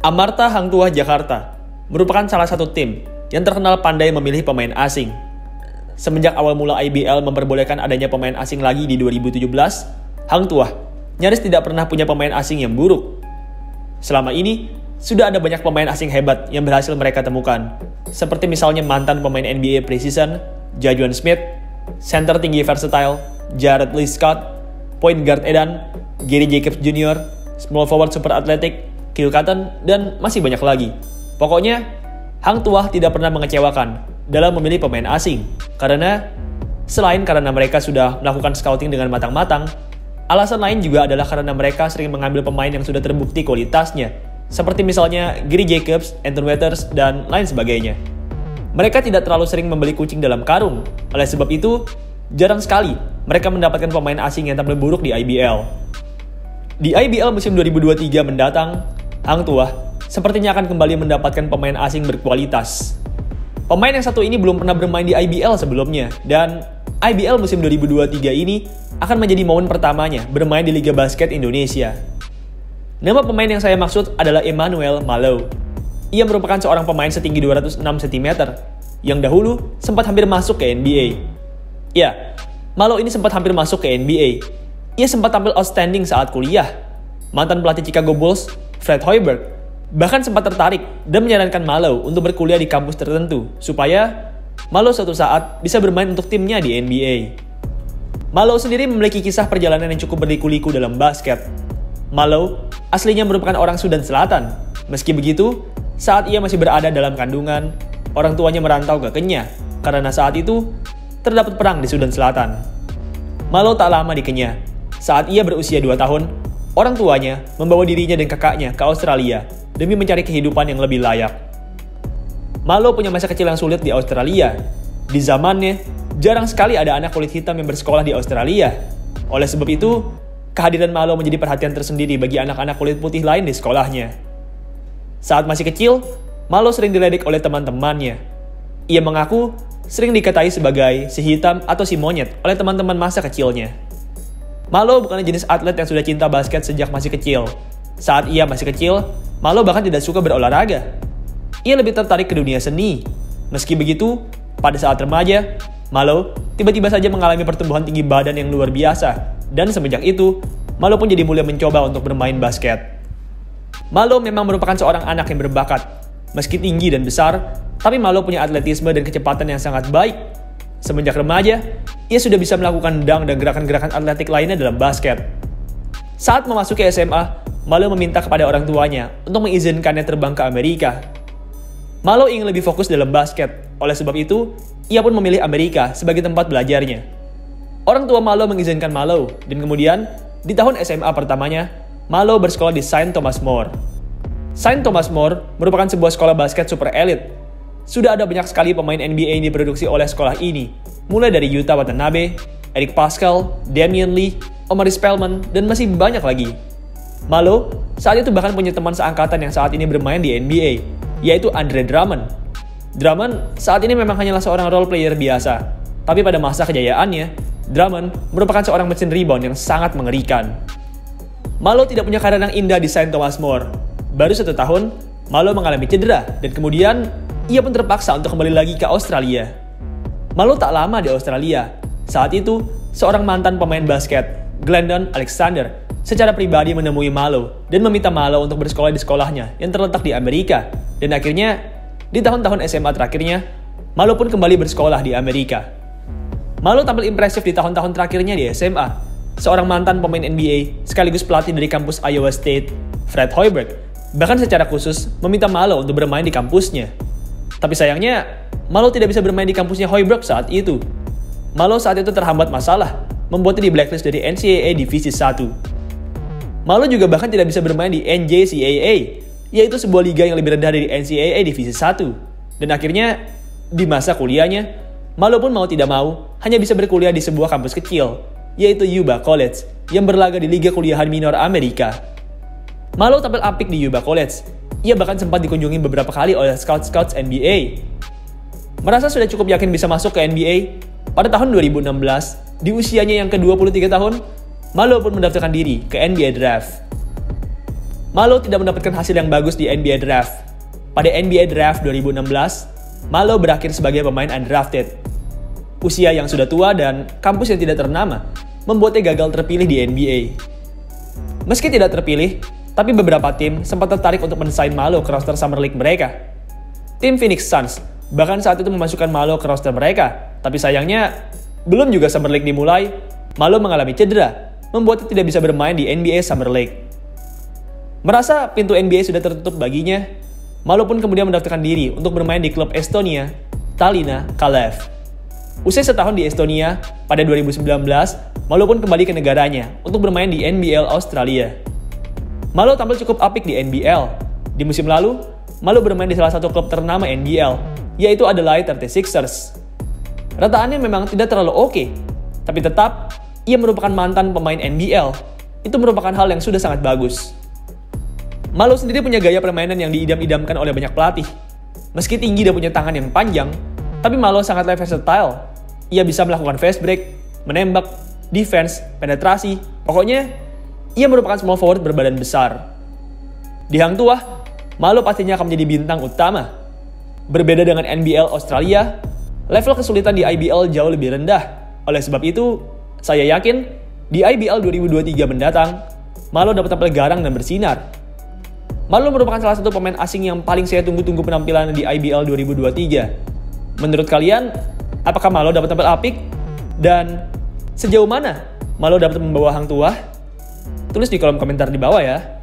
Amarta Hang Tuah Jakarta merupakan salah satu tim yang terkenal pandai memilih pemain asing. Semenjak awal mula IBL memperbolehkan adanya pemain asing lagi di 2017, Hang Tuah nyaris tidak pernah punya pemain asing yang buruk. Selama ini, sudah ada banyak pemain asing hebat yang berhasil mereka temukan, seperti misalnya mantan pemain NBA preseason, Jajuan Smith, center tinggi versatile, Jared Lee Scott, point guard Edan, Gary Jacobs Jr., small forward super athletic, Kyle Cotton, dan masih banyak lagi. Pokoknya, Hang Tuah tidak pernah mengecewakan dalam memilih pemain asing, karena mereka sudah melakukan scouting dengan matang-matang, alasan lain juga adalah karena mereka sering mengambil pemain yang sudah terbukti kualitasnya, seperti misalnya Gary Jacobs, Anthony Waters, dan lain sebagainya. Mereka tidak terlalu sering membeli kucing dalam karung, oleh sebab itu, jarang sekali mereka mendapatkan pemain asing yang tampil buruk di IBL. Di IBL musim 2023 mendatang, Hang Tuah sepertinya akan kembali mendapatkan pemain asing berkualitas. Pemain yang satu ini belum pernah bermain di IBL sebelumnya, dan IBL musim 2023 ini akan menjadi momen pertamanya bermain di Liga Basket Indonesia. Nama pemain yang saya maksud adalah Emmanuel Malo. Ia merupakan seorang pemain setinggi 206 cm, yang dahulu sempat hampir masuk ke NBA. Ya, Malo ini sempat hampir masuk ke NBA. Ia sempat tampil outstanding saat kuliah. Mantan pelatih Chicago Bulls, Fred Hoiberg, bahkan sempat tertarik dan menyarankan Malo untuk berkuliah di kampus tertentu supaya Malo suatu saat bisa bermain untuk timnya di NBA. Malo sendiri memiliki kisah perjalanan yang cukup berliku-liku dalam basket. Malo aslinya merupakan orang Sudan Selatan. Meski begitu, saat ia masih berada dalam kandungan, orang tuanya merantau ke Kenya karena saat itu terdapat perang di Sudan Selatan. Malo tak lama di Kenya. Saat ia berusia 2 tahun, orang tuanya membawa dirinya dan kakaknya ke Australia demi mencari kehidupan yang lebih layak. Malo punya masa kecil yang sulit di Australia. Di zamannya, jarang sekali ada anak kulit hitam yang bersekolah di Australia. Oleh sebab itu, kehadiran Malo menjadi perhatian tersendiri bagi anak-anak kulit putih lain di sekolahnya. Saat masih kecil, Malo sering diledek oleh teman-temannya. Ia mengaku sering dikatai sebagai si hitam atau si monyet oleh teman-teman masa kecilnya. Malo bukan jenis atlet yang sudah cinta basket sejak masih kecil. Saat ia masih kecil, Malo bahkan tidak suka berolahraga. Ia lebih tertarik ke dunia seni. Meski begitu, pada saat remaja, Malo tiba-tiba saja mengalami pertumbuhan tinggi badan yang luar biasa. Dan semenjak itu, Malo pun jadi mulai mencoba untuk bermain basket. Malo memang merupakan seorang anak yang berbakat. Meski tinggi dan besar, tapi Malo punya atletisme dan kecepatan yang sangat baik. Semenjak remaja, ia sudah bisa melakukan dunk dan gerakan-gerakan atletik lainnya dalam basket. Saat memasuki SMA, Malo meminta kepada orang tuanya untuk mengizinkannya terbang ke Amerika. Malo ingin lebih fokus dalam basket, oleh sebab itu, ia pun memilih Amerika sebagai tempat belajarnya. Orang tua Malo mengizinkan Malo, dan kemudian, di tahun SMA pertamanya, Malo bersekolah di Saint Thomas More. Saint Thomas More merupakan sebuah sekolah basket super elit. Sudah ada banyak sekali pemain NBA yang diproduksi oleh sekolah ini, mulai dari Yuta Watanabe, Eric Paschall, Damian Lee, Omari Spellman, dan masih banyak lagi. Malo saat itu bahkan punya teman seangkatan yang saat ini bermain di NBA, yaitu Andre Drummond. Drummond saat ini memang hanyalah seorang role player biasa, tapi pada masa kejayaannya, Drummond merupakan seorang mesin rebound yang sangat mengerikan. Malo tidak punya karir yang indah di Saint Thomas More. Baru 1 tahun, Malo mengalami cedera, dan kemudian ia pun terpaksa untuk kembali lagi ke Australia. Malo tak lama di Australia. Saat itu, seorang mantan pemain basket, Glendon Alexander, secara pribadi menemui Malo dan meminta Malo untuk bersekolah di sekolahnya yang terletak di Amerika. Dan akhirnya, di tahun-tahun SMA terakhirnya, Malo pun kembali bersekolah di Amerika. Malo tampil impresif di tahun-tahun terakhirnya di SMA. Seorang mantan pemain NBA sekaligus pelatih dari kampus Iowa State, Fred Hoiberg, bahkan secara khusus meminta Malo untuk bermain di kampusnya. Tapi sayangnya, Malo tidak bisa bermain di kampusnya Hoiberg saat itu. Malo saat itu terhambat masalah, membuatnya di blacklist dari NCAA Divisi 1. Malo juga bahkan tidak bisa bermain di NJCAA, yaitu sebuah liga yang lebih rendah dari NCAA Divisi 1. Dan akhirnya, di masa kuliahnya, Malo pun mau tidak mau, hanya bisa berkuliah di sebuah kampus kecil, yaitu Yuba College, yang berlaga di Liga Kuliahan Minor Amerika. Malo tampil apik di Yuba College. Ia bahkan sempat dikunjungi beberapa kali oleh scouts NBA. Merasa sudah cukup yakin bisa masuk ke NBA, pada tahun 2016, di usianya yang ke-23 tahun, Malo pun mendaftarkan diri ke NBA Draft. Malo tidak mendapatkan hasil yang bagus di NBA Draft. Pada NBA Draft 2016, Malo berakhir sebagai pemain undrafted. Usia yang sudah tua dan kampus yang tidak ternama membuatnya gagal terpilih di NBA. Meski tidak terpilih, tapi beberapa tim sempat tertarik untuk mendesain Malo ke roster Summer League mereka. Tim Phoenix Suns bahkan saat itu memasukkan Malo ke roster mereka, tapi sayangnya belum juga Summer League dimulai, Malo mengalami cedera, membuatnya tidak bisa bermain di NBA Summer League. Merasa pintu NBA sudah tertutup baginya, Malo pun kemudian mendaftarkan diri untuk bermain di klub Estonia, Tallinna Kalev. Usai setahun di Estonia, pada 2019, Malo pun kembali ke negaranya untuk bermain di NBL Australia. Malo tampil cukup apik di NBL. Di musim lalu, Malo bermain di salah satu klub ternama NBL, yaitu Adelaide 36ers. Rataannya memang tidak terlalu oke, tapi tetap, ia merupakan mantan pemain NBL. Itu merupakan hal yang sudah sangat bagus. Malo sendiri punya gaya permainan yang diidam-idamkan oleh banyak pelatih. Meski tinggi dan punya tangan yang panjang, tapi Malo sangatlah versatile. Ia bisa melakukan fast break, menembak, defense, penetrasi. Pokoknya, ia merupakan small forward berbadan besar. Di Hang Tuah, Malo pastinya akan menjadi bintang utama. Berbeda dengan NBL Australia, level kesulitan di IBL jauh lebih rendah. Oleh sebab itu, saya yakin di IBL 2023 mendatang, Malo dapat tampil garang dan bersinar. Malo merupakan salah satu pemain asing yang paling saya tunggu-tunggu penampilan di IBL 2023. Menurut kalian, apakah Malo dapat tampil apik? Dan sejauh mana Malo dapat membawa Hang Tuah? Tulis di kolom komentar di bawah ya.